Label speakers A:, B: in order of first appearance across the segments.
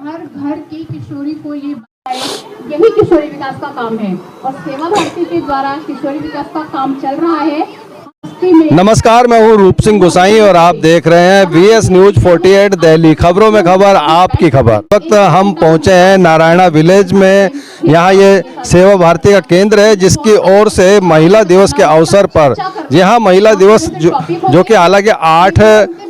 A: हर घर की किशोरी को ये यही किशोरी विकास का काम है और सेवा भारती के द्वारा किशोरी विकास का काम चल रहा है।
B: नमस्कार, मैं हूँ रूप सिंह गोसाई और आप देख रहे हैं VS न्यूज 48 दिल्ली। खबरों में खबर, आपकी खबर। वक्त हम पहुँचे हैं नारायणा विलेज में। यहाँ ये सेवा भारती का केंद्र है जिसकी ओर से महिला दिवस के अवसर पर, यहाँ महिला दिवस जो कि हालांकि 8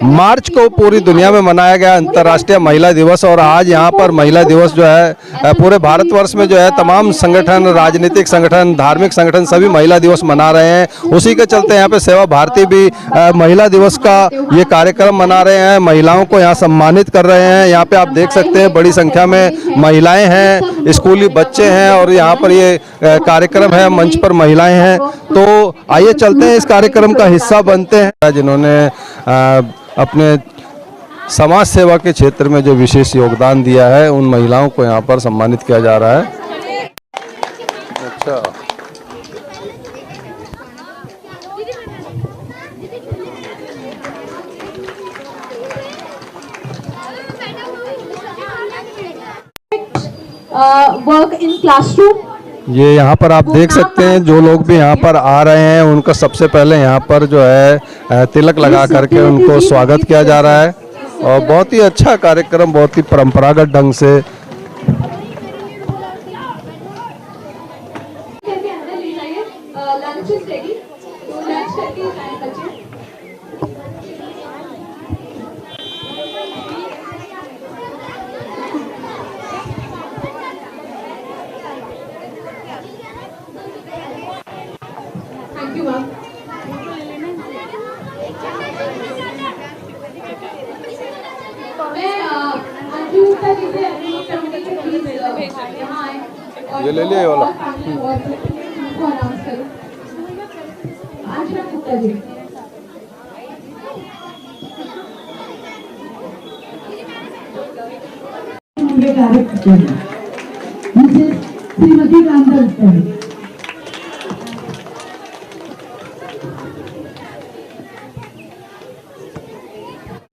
B: मार्च को पूरी दुनिया में मनाया गया अंतर्राष्ट्रीय महिला दिवस, और आज यहाँ पर महिला दिवस जो है पूरे भारतवर्ष में जो है तमाम संगठन, राजनीतिक संगठन, धार्मिक संगठन सभी महिला दिवस मना रहे हैं। उसी के चलते यहाँ पे सेवा भारती भी महिला दिवस का ये कार्यक्रम मना रहे हैं, महिलाओं को यहाँ सम्मानित कर रहे हैं। यहाँ पे आप देख सकते हैं बड़ी संख्या में महिलाएं हैं, स्कूली बच्चे हैं और यहाँ पर ये कार्यक्रम है, मंच पर महिलाएं हैं। तो आइए चलते हैं, इस कार्यक्रम का हिस्सा बनते हैं। जिन्होंने अपने समाज सेवा के क्षेत्र में जो विशेष योगदान दिया है उन महिलाओं को यहाँ पर सम्मानित किया जा रहा है। अच्छा,
A: वर्क इन क्लासरूम।
B: ये यहाँ पर आप देख सकते हैं जो लोग भी यहाँ पर आ रहे हैं उनका सबसे पहले यहाँ पर जो है तिलक लगा करके उनको स्वागत किया जा रहा है और बहुत ही अच्छा कार्यक्रम, बहुत ही परंपरागत ढंग से। ये ले लिया वाला।
A: श्रीमती कांता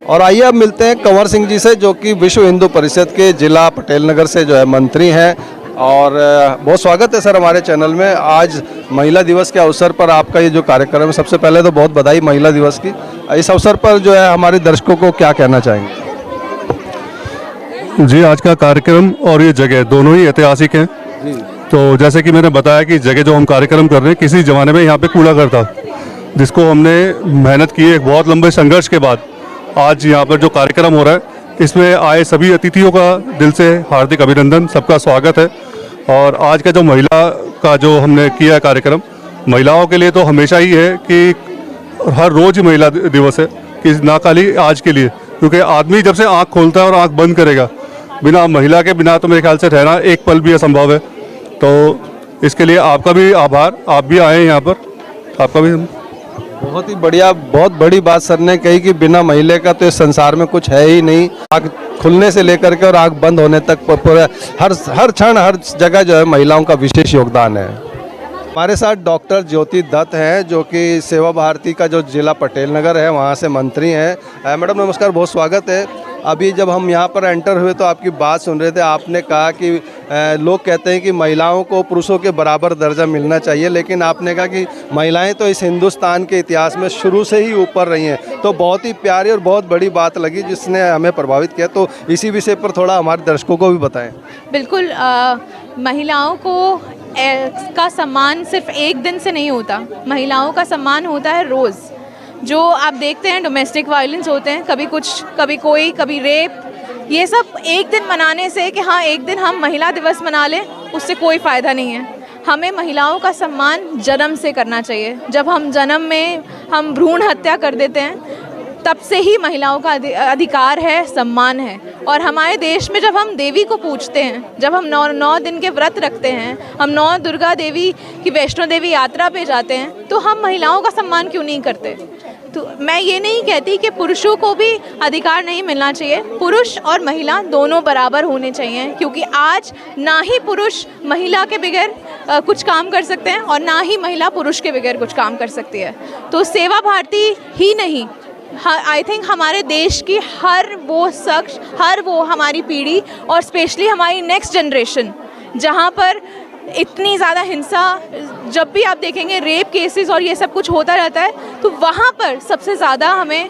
B: और आइए अब मिलते हैं कंवर सिंह जी से, जो कि विश्व हिंदू परिषद के जिला पटेल नगर से जो है मंत्री हैं। और बहुत स्वागत है सर हमारे चैनल में। आज महिला दिवस के अवसर पर आपका ये जो कार्यक्रम है, सबसे पहले तो बहुत बधाई महिला दिवस की। इस अवसर पर जो है हमारे दर्शकों को क्या कहना चाहेंगे?
C: जी, आज का कार्यक्रम और ये जगह दोनों ही ऐतिहासिक हैं। तो जैसे कि मैंने बताया कि जगह जो हम कार्यक्रम कर रहे हैं, किसी ज़माने में यहाँ पे कूड़ा घर था जिसको हमने मेहनत की, एक बहुत लंबे संघर्ष के बाद आज यहाँ पर जो कार्यक्रम हो रहा है, इसमें आए सभी अतिथियों का दिल से हार्दिक अभिनंदन, सबका स्वागत है। और आज का जो महिला का जो हमने किया है कार्यक्रम, महिलाओं के लिए तो हमेशा ही है कि हर रोज़ महिला दिवस है, कि ना खाली आज के लिए, क्योंकि आदमी जब से आँख खोलता है और आँख बंद करेगा, बिना महिला के बिना तो मेरे ख्याल से रहना एक पल भी असंभव है। तो इसके लिए आपका भी आभार, आप भी आए यहाँ पर, आपका भी।
B: बहुत ही बढ़िया, बहुत बड़ी बात सर ने कही कि बिना महिला का तो इस संसार में कुछ है ही नहीं। आँख खुलने से लेकर के और आँख बंद होने तक पूरा हर क्षण हर जगह जो है महिलाओं का विशेष योगदान है। हमारे साथ डॉक्टर ज्योति दत्त हैं, जो कि सेवा भारती का जो जिला पटेल नगर है वहाँ से मंत्री हैं। मैडम नमस्कार, बहुत स्वागत है। अभी जब हम यहाँ पर एंटर हुए तो आपकी बात सुन रहे थे, आपने कहा कि लोग कहते हैं कि महिलाओं को पुरुषों के बराबर दर्जा मिलना चाहिए, लेकिन आपने कहा कि महिलाएं तो इस हिंदुस्तान के इतिहास में शुरू से ही ऊपर रही हैं। तो बहुत ही प्यारी और बहुत बड़ी बात लगी जिसने हमें प्रभावित किया। तो इसी विषय पर थोड़ा हमारे दर्शकों को भी बताएं।
D: बिल्कुल, महिलाओं को का सम्मान सिर्फ एक दिन से नहीं होता, महिलाओं का सम्मान होता है रोज़। जो आप देखते हैं डोमेस्टिक वायलेंस होते हैं, कभी कुछ, कभी कोई, कभी रेप, ये सब एक दिन मनाने से कि हाँ एक दिन हम महिला दिवस मना लें, उससे कोई फ़ायदा नहीं है। हमें महिलाओं का सम्मान जन्म से करना चाहिए। जब हम जन्म में हम भ्रूण हत्या कर देते हैं, तब से ही महिलाओं का अधिकार है, सम्मान है। और हमारे देश में जब हम देवी को पूजते हैं, जब हम 9 दिन के व्रत रखते हैं, हम 9 दुर्गा देवी की वैष्णो देवी यात्रा पे जाते हैं, तो हम महिलाओं का सम्मान क्यों नहीं करते? तो मैं ये नहीं कहती कि पुरुषों को भी अधिकार नहीं मिलना चाहिए, पुरुष और महिला दोनों बराबर होने चाहिए, क्योंकि आज ना ही पुरुष महिला के बगैर कुछ काम कर सकते हैं और ना ही महिला पुरुष के बगैर कुछ काम कर सकती है। तो सेवा भारती ही नहीं, आई थिंक हमारे देश की हर वो शख्स, हर वो हमारी पीढ़ी और स्पेशली हमारी नेक्स्ट जनरेशन, जहाँ पर इतनी ज़्यादा हिंसा, जब भी आप देखेंगे रेप केसेस और ये सब कुछ होता रहता है, तो वहाँ पर सबसे ज़्यादा हमें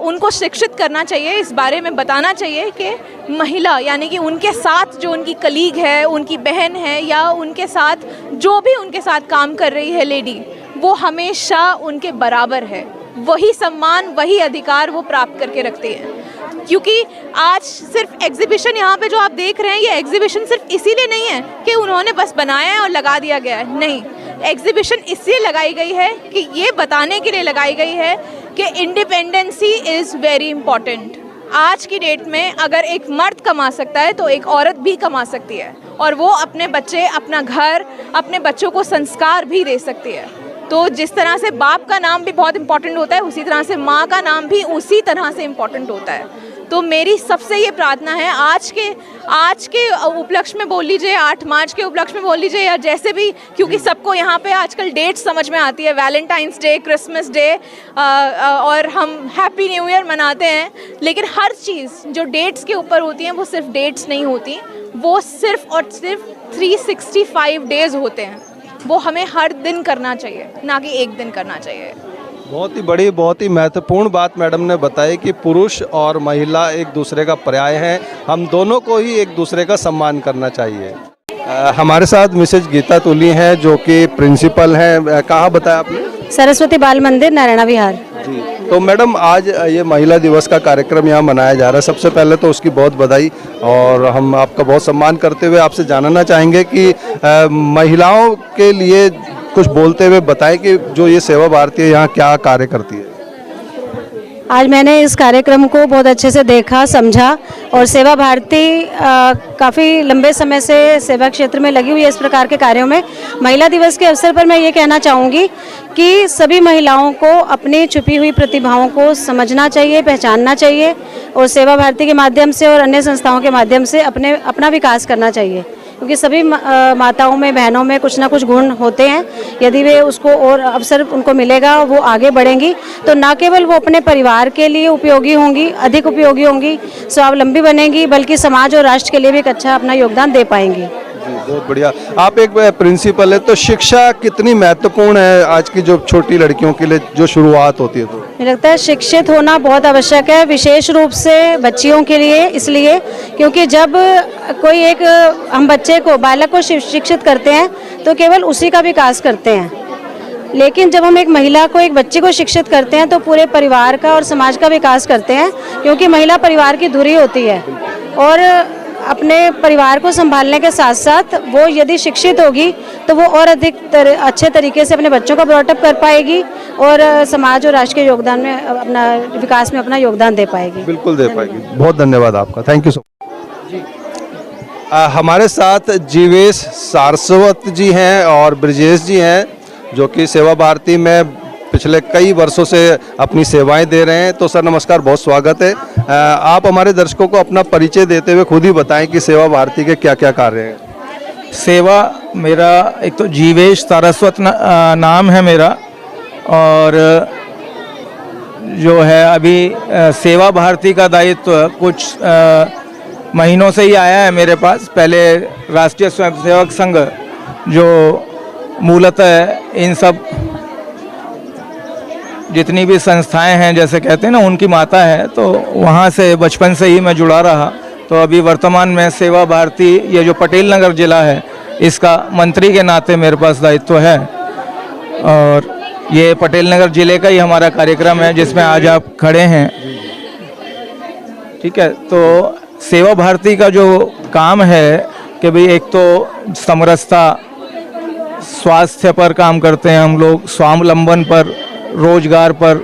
D: उनको शिक्षित करना चाहिए, इस बारे में बताना चाहिए कि महिला यानी कि उनके साथ जो उनकी कलीग है, उनकी बहन है या उनके साथ जो भी उनके साथ काम कर रही है लेडी, वो हमेशा उनके बराबर है, वही सम्मान वही अधिकार वो प्राप्त करके रखती है। क्योंकि आज सिर्फ एग्जीबिशन यहाँ पे जो आप देख रहे हैं, ये एग्जीबिशन सिर्फ इसीलिए नहीं है कि उन्होंने बस बनाया है और लगा दिया गया है, नहीं, एग्जीबिशन इसलिए लगाई गई है कि ये बताने के लिए लगाई गई है कि इंडिपेंडेंसी इज़ वेरी इम्पॉर्टेंट। आज की डेट में अगर एक मर्द कमा सकता है तो एक औरत भी कमा सकती है, और वो अपने बच्चे, अपना घर, अपने बच्चों को संस्कार भी दे सकती है। तो जिस तरह से बाप का नाम भी बहुत इम्पॉर्टेंट होता है, उसी तरह से माँ का नाम भी उसी तरह से इम्पॉर्टेंट होता है। तो मेरी सबसे ये प्रार्थना है, आज के उपलक्ष्य में बोल लीजिए, 8 मार्च के उपलक्ष्य में बोल लीजिए, या जैसे भी, क्योंकि सबको यहाँ पे आजकल डेट समझ में आती है, वैलेंटाइंस डे, क्रिसमस डे, और हम हैप्पी न्यू ईयर मनाते हैं, लेकिन हर चीज़ जो डेट्स के ऊपर होती हैं वो सिर्फ डेट्स नहीं होती, वो सिर्फ और सिर्फ 365 डेज़ होते हैं। वो हमें हर दिन करना चाहिए, ना कि एक दिन करना चाहिए।
B: बहुत ही बड़ी, बहुत ही महत्वपूर्ण बात मैडम ने बताई कि पुरुष और महिला एक दूसरे का पर्याय हैं, हम दोनों को ही एक दूसरे का सम्मान करना चाहिए। हमारे साथ मिसेज गीता तुली हैं जो कि प्रिंसिपल हैं, कहाँ बताया आपने?
E: सरस्वती बाल मंदिर, नारायणा विहार।
B: जी, तो मैडम आज ये महिला दिवस का कार्यक्रम यहाँ मनाया जा रहा है, सबसे पहले तो उसकी बहुत बधाई, और हम आपका बहुत सम्मान करते हुए आपसे जानना चाहेंगे कि महिलाओं के लिए कुछ बोलते हुए बताएं कि जो ये सेवा भारती है यहाँ क्या कार्य करती है।
E: आज मैंने इस कार्यक्रम को बहुत अच्छे से देखा, समझा, और सेवा भारती काफ़ी लंबे समय से सेवा क्षेत्र में लगी हुई है इस प्रकार के कार्यों में। महिला दिवस के अवसर पर मैं ये कहना चाहूँगी कि सभी महिलाओं को अपनी छुपी हुई प्रतिभाओं को समझना चाहिए, पहचानना चाहिए, और सेवा भारती के माध्यम से और अन्य संस्थाओं के माध्यम से अपना विकास करना चाहिए, क्योंकि सभी माताओं में, बहनों में कुछ ना कुछ गुण होते हैं। यदि वे उसको और अवसर उनको मिलेगा, वो आगे बढ़ेंगी, तो ना केवल वो अपने परिवार के लिए उपयोगी होंगी, अधिक उपयोगी होंगी, स्वावलंबी बनेंगी, बल्कि समाज और राष्ट्र के लिए भी एक अच्छा अपना योगदान दे पाएंगी।
B: जी, बहुत बढ़िया। आप एक प्रिंसिपल है, तो शिक्षा कितनी महत्वपूर्ण है आज की जो छोटी लड़कियों के लिए जो शुरुआत होती है? तो
E: मुझे लगता है शिक्षित होना बहुत आवश्यक है, विशेष रूप से बच्चियों के लिए, इसलिए क्योंकि जब कोई एक हम बच्चे को, बालक को शिक्षित करते हैं तो केवल उसी का विकास करते हैं, लेकिन जब हम एक महिला को, एक बच्चे को शिक्षित करते हैं तो पूरे परिवार का और समाज का विकास करते हैं, क्योंकि महिला परिवार की धुरी होती है, और अपने परिवार को संभालने के साथ साथ वो यदि शिक्षित होगी तो वो और अधिक अच्छे तरीके से अपने बच्चों का ब्रॉटअप कर पाएगी और समाज और राष्ट्र के योगदान में, अपना विकास में अपना योगदान दे पाएगी।
B: बिल्कुल दे पाएगी। बहुत धन्यवाद आपका, थैंक यू सो मच। हमारे साथ जीवेश सारस्वत जी हैं और ब्रजेश जी हैं जो कि सेवा भारती में पिछले कई वर्षों से अपनी सेवाएं दे रहे हैं। तो सर नमस्कार, बहुत स्वागत है। आप हमारे दर्शकों को अपना परिचय देते हुए खुद ही बताएं कि सेवा भारती के क्या क्या कार्य हैं।
F: सेवा, मेरा एक तो जीवेश सारस्वत नाम है मेरा, और जो है अभी सेवा भारती का दायित्व कुछ महीनों से ही आया है मेरे पास। पहले राष्ट्रीय स्वयंसेवक संघ जो मूलतः इन सब जितनी भी संस्थाएं हैं, जैसे कहते हैं ना, उनकी माता है, तो वहाँ से बचपन से ही मैं जुड़ा रहा। तो अभी वर्तमान में सेवा भारती, ये जो पटेल नगर जिला है, इसका मंत्री के नाते मेरे पास दायित्व है, और ये पटेल नगर जिले का ही हमारा कार्यक्रम है जिसमें आज आप खड़े हैं। ठीक है, तो सेवा भारती का जो काम है कि भाई एक तो समरसता, स्वास्थ्य पर काम करते हैं हम लोग, स्वावलंबन पर, रोजगार पर,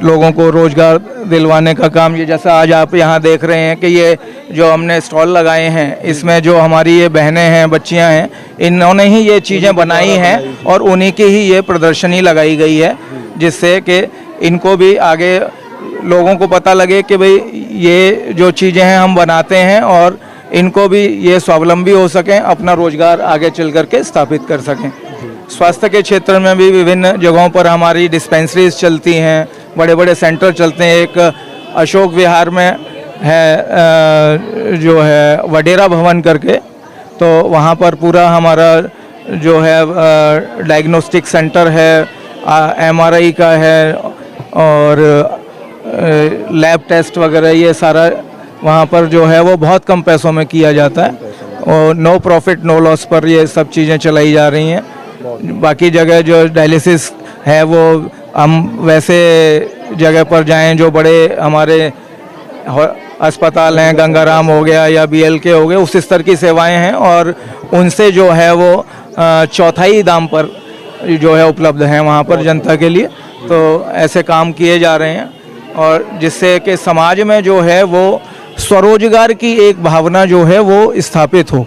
F: लोगों को रोजगार दिलवाने का काम। ये जैसा आज आप यहाँ देख रहे हैं कि ये जो हमने स्टॉल लगाए हैं, इसमें जो हमारी ये बहनें हैं, बच्चियाँ हैं, इन्होंने ही ये चीज़ें बनाई हैं और उन्हीं की ही ये प्रदर्शनी लगाई गई है, जिससे कि इनको भी आगे लोगों को पता लगे कि भाई ये जो चीज़ें हैं हम बनाते हैं, और इनको भी ये स्वावलंबी हो सकें, अपना रोजगार आगे चल करके स्थापित कर सकें। स्वास्थ्य के क्षेत्र में भी विभिन्न जगहों पर हमारी डिस्पेंसरीज चलती हैं, बड़े बड़े सेंटर चलते हैं। एक अशोक विहार में है जो है वडेरा भवन करके, तो वहाँ पर पूरा हमारा जो है डायग्नोस्टिक सेंटर है, MRI का है और लैब टेस्ट वगैरह, ये सारा वहाँ पर जो है वो बहुत कम पैसों में किया जाता है और नो प्रॉफिट नो लॉस पर ये सब चीज़ें चलाई जा रही हैं। बाकी जगह जो डायलिसिस है वो हम वैसे जगह पर जाएं जो बड़े हमारे अस्पताल हैं, गंगाराम हो गया या BLK हो गया, उस स्तर की सेवाएं हैं और उनसे जो है वो चौथाई दाम पर जो है उपलब्ध हैं वहाँ पर जनता के लिए। तो ऐसे काम किए जा रहे हैं और जिससे कि समाज में जो है वो स्वरोजगार की एक भावना जो है वो स्थापित हो।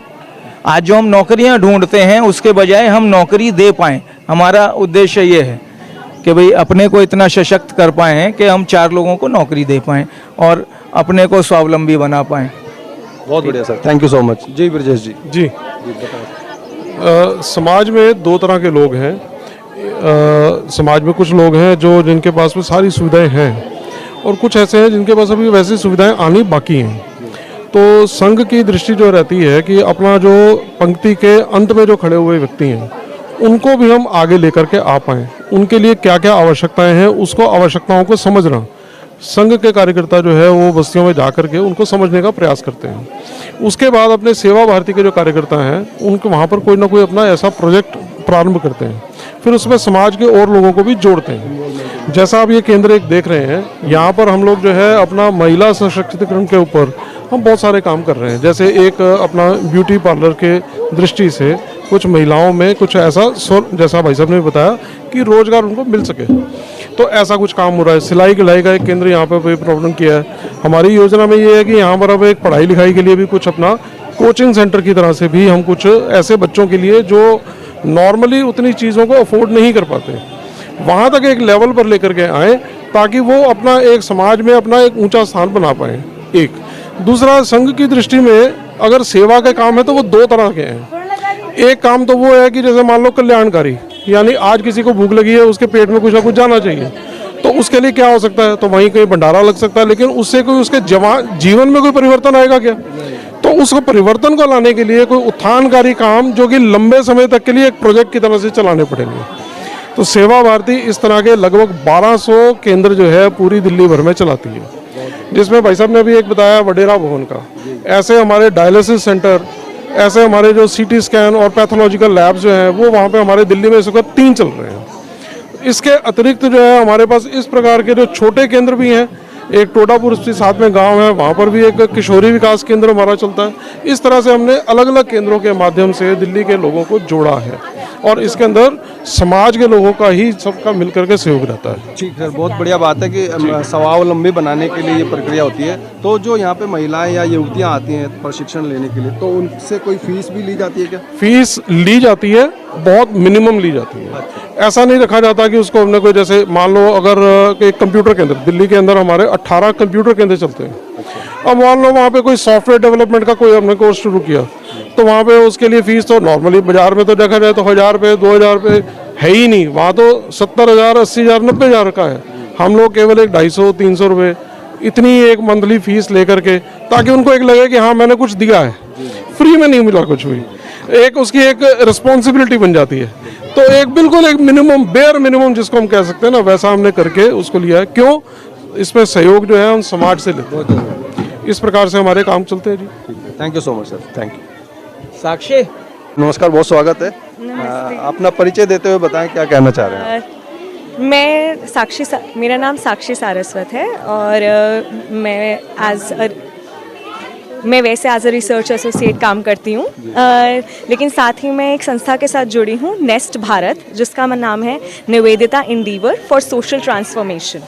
F: आज जो हम नौकरियां ढूंढते हैं उसके बजाय हम नौकरी दे पाएँ, हमारा उद्देश्य ये है कि भाई अपने को इतना सशक्त कर पाएँ कि हम 4 लोगों को नौकरी दे पाएँ और अपने को स्वावलंबी बना पाएँ।
B: बहुत बढ़िया sir, thank you so much. जी ब्रजेश जी।
G: जी समाज में 2 तरह के लोग हैं। समाज में कुछ लोग हैं जो जिनके पास में सारी सुविधाएं हैं और कुछ ऐसे हैं जिनके पास अभी वैसी सुविधाएं आनी बाकी हैं। तो संघ की दृष्टि जो रहती है कि अपना जो पंक्ति के अंत में जो खड़े हुए व्यक्ति हैं उनको भी हम आगे लेकर के आ पाएँ, उनके लिए क्या क्या आवश्यकताएं हैं उसको आवश्यकताओं को समझना। संघ के कार्यकर्ता जो है वो बस्तियों में जाकर के उनको समझने का प्रयास करते हैं। उसके बाद अपने सेवा भारती के जो कार्यकर्ता हैं उनको वहाँ पर कोई ना कोई अपना ऐसा प्रोजेक्ट प्रारंभ करते हैं, फिर उसमें समाज के और लोगों को भी जोड़ते हैं। जैसा आप ये केंद्र एक देख रहे हैं, यहाँ पर हम लोग जो है अपना महिला सशक्तिकरण के ऊपर हम बहुत सारे काम कर रहे हैं। जैसे एक अपना ब्यूटी पार्लर के दृष्टि से कुछ महिलाओं में कुछ ऐसा जैसा भाई साहब ने बताया कि रोजगार उनको मिल सके, तो ऐसा कुछ काम हो रहा है। सिलाई कढ़ाई का एक केंद्र यहाँ पर प्रॉब्लम किया है। हमारी योजना में ये है कि यहाँ पर अब एक पढ़ाई लिखाई के लिए भी कुछ अपना कोचिंग सेंटर की तरह से भी हम कुछ ऐसे बच्चों के लिए जो नॉर्मली उतनी चीज़ों को अफोर्ड नहीं कर पाते, वहाँ तक एक लेवल पर लेकर के आए ताकि वो अपना एक समाज में अपना एक ऊंचा स्थान बना पाए। एक दूसरा, संघ की दृष्टि में अगर सेवा के काम है तो वो 2 तरह के हैं। एक काम तो वो है कि जैसे मान लो कल्याणकारी, यानी आज किसी को भूख लगी है, उसके पेट में कुछ ना कुछ जाना चाहिए, तो उसके लिए क्या हो सकता है, तो वहीं कहीं भंडारा लग सकता है, लेकिन उससे कोई उसके जीवन में कोई परिवर्तन आएगा क्या? तो उसको परिवर्तन को लाने के लिए कोई उत्थानकारी काम जो कि लंबे समय तक के लिए एक प्रोजेक्ट की तरह से चलाने पड़ेंगे। तो सेवा भारती इस तरह के लगभग 1200 केंद्र जो है पूरी दिल्ली भर में चलाती है, जिसमें भाई साहब ने अभी एक बताया वडेरा भवन का। ऐसे हमारे डायलिसिस सेंटर, ऐसे हमारे जो CT स्कैन और पैथोलॉजिकल लैब्स जो हैं वो वहाँ पे हमारे दिल्ली में इस वक्त 3 चल रहे हैं। इसके अतिरिक्त जो है हमारे पास इस प्रकार के जो छोटे केंद्र भी हैं। एक टोडापुर साथ में गांव है, वहाँ पर भी एक किशोरी विकास केंद्र हमारा चलता है। इस तरह से हमने अलग अलग केंद्रों के माध्यम से दिल्ली के लोगों को जोड़ा है और इसके अंदर समाज के लोगों का ही सबका मिलकर के सहयोग रहता है।
B: ठीक है, बहुत बढ़िया बात है कि स्वावलंबी बनाने के लिए ये प्रक्रिया होती है। तो जो यहाँ पे महिलाएं या युवतियाँ आती हैं प्रशिक्षण लेने के लिए, तो उनसे कोई फीस भी ली जाती है क्या?
G: फीस ली जाती है, बहुत मिनिमम ली जाती है। ऐसा नहीं रखा जाता कि उसको हमने कोई, जैसे मान लो अगर एक कंप्यूटर केंद्र, दिल्ली के अंदर हमारे 18 कंप्यूटर केंद्र चलते हैं। अब मान लो वहाँ पे कोई सॉफ्टवेयर डेवलपमेंट का कोई हमने कोर्स शुरू किया, तो वहाँ पे उसके लिए फीस तो नॉर्मली बाजार में तो देखा जाए तो 1000 रुपये 2000 रुपये है ही नहीं, वहाँ तो 70,000 80,000 90,000 का है। हम लोग केवल एक 250-300 रुपये इतनी एक मंथली फीस लेकर के, ताकि उनको एक लगे कि हाँ मैंने कुछ दिया है, फ्री में नहीं मिला कुछ भी, एक उसकी एक रिस्पॉन्सिबिलिटी बन जाती है। तो एक बिल्कुल एक मिनिमम, बेयर मिनिमम जिसको हम कह सकते हैं ना, वैसा हमने करके उसको लिया है। क्यों? इसमें सहयोग जो है हम समाज से लेते हैं। इस प्रकार से हमारे काम चलते हैं जी।
B: Thank you so much sir, thank you.
F: Sakshi,
B: नमस्कार, बहुत स्वागत है। अपना परिचय देते हुए बताएं क्या कहना चाह रहे हैं।
H: मेरा नाम साक्षी सारस्वत है और मैं वैसे एज अ रिसर्च एसोसिएट काम करती हूँ, लेकिन साथ ही मैं एक संस्था के साथ जुड़ी हूँ, नेस्ट भारत, जिसका नाम है Nivedita endeavour for social transformation.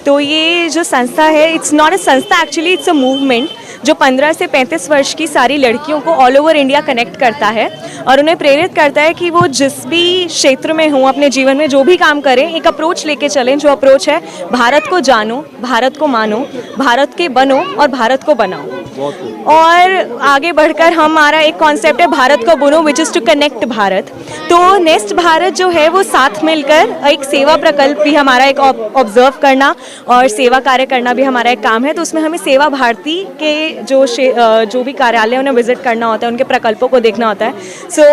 H: तो ये जो संस्था है, इट्स नॉट अ संस्था एक्चुअली, इट्स अ मूवमेंट जो 15 से 35 वर्ष की सारी लड़कियों को ऑल ओवर इंडिया कनेक्ट करता है और उन्हें प्रेरित करता है कि वो जिस भी क्षेत्र में हों अपने जीवन में, जो भी काम करें, एक अप्रोच लेके चलें, जो अप्रोच है भारत को जानो, भारत को मानो, भारत के बनो और भारत को बनाओ। और आगे बढ़कर हमारा एक कॉन्सेप्ट है भारत को बुनो, which is to connect Bharat. तो नेस्ट भारत जो है वो साथ मिलकर एक सेवा प्रकल्प भी हमारा एक ऑब्जर्व करना और सेवा कार्य करना भी हमारा एक काम है। तो उसमें हमें सेवा भारती के जो भी कार्यालय उन्हें विजिट करना होता है, उनके प्रकल्पों को देखना होता है। So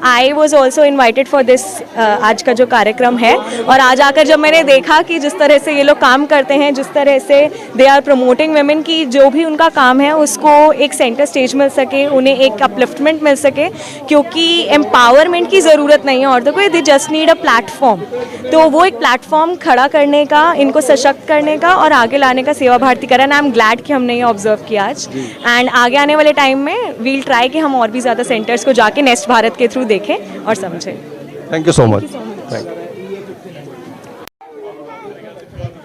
H: I was also invited for this आज का जो कार्यक्रम है। और आज आकर जब मैंने देखा कि जिस तरह से ये लोग काम करते हैं, जिस तरह से दे आर प्रमोटिंग वेमेन की जो भी उनका काम है उसको एक सेंटर स्टेज मिल सके, उन्हें एक अपलिफ्टमेंट मिल सके, क्योंकि एम्पावरमेंट की ज़रूरत नहीं है औरतों को, they just need a platform. तो वो एक प्लेटफॉर्म खड़ा करने का, इनको सशक्त करने का और आगे लाने का सेवा भारती करा। आई एम ग्लैड कि हमने ये ऑब्जर्व किया आज। एंड आगे आने वाले टाइम में वील ट्राई कि हम और भी ज़्यादा सेंटर्स को जाके नेस्ट भारत के थ्रू देखें और समझें।
B: Thank you so much.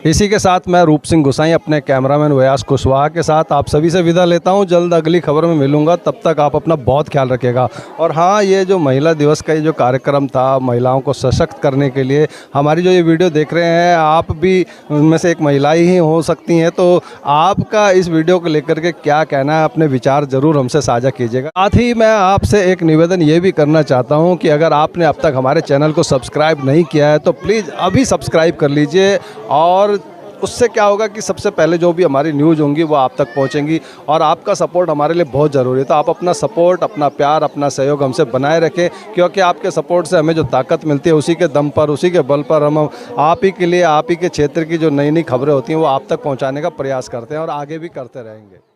B: इसी के साथ मैं रूप सिंह गोसाई अपने कैमरामैन व्यास कुशवाहा के साथ आप सभी से विदा लेता हूं। जल्द अगली खबर में मिलूंगा, तब तक आप अपना बहुत ख्याल रखिएगा। और हाँ, ये जो महिला दिवस का ये जो कार्यक्रम था महिलाओं को सशक्त करने के लिए, हमारी जो ये वीडियो देख रहे हैं आप भी उनमें से एक महिला ही हो सकती हैं, तो आपका इस वीडियो को लेकर के क्या कहना है, अपने विचार ज़रूर हमसे साझा कीजिएगा। साथ ही मैं आपसे एक निवेदन ये भी करना चाहता हूँ कि अगर आपने अब तक हमारे चैनल को सब्सक्राइब नहीं किया है तो प्लीज़ अभी सब्सक्राइब कर लीजिए। और उससे क्या होगा कि सबसे पहले जो भी हमारी न्यूज़ होंगी वो आप तक पहुंचेंगी। और आपका सपोर्ट हमारे लिए बहुत ज़रूरी है, तो आप अपना सपोर्ट, अपना प्यार, अपना सहयोग हमसे बनाए रखें, क्योंकि आपके सपोर्ट से हमें जो ताकत मिलती है उसी के दम पर, उसी के बल पर हम आप ही के लिए, आप ही के क्षेत्र की जो नई नई खबरें होती हैं वो आप तक पहुँचाने का प्रयास करते हैं और आगे भी करते रहेंगे।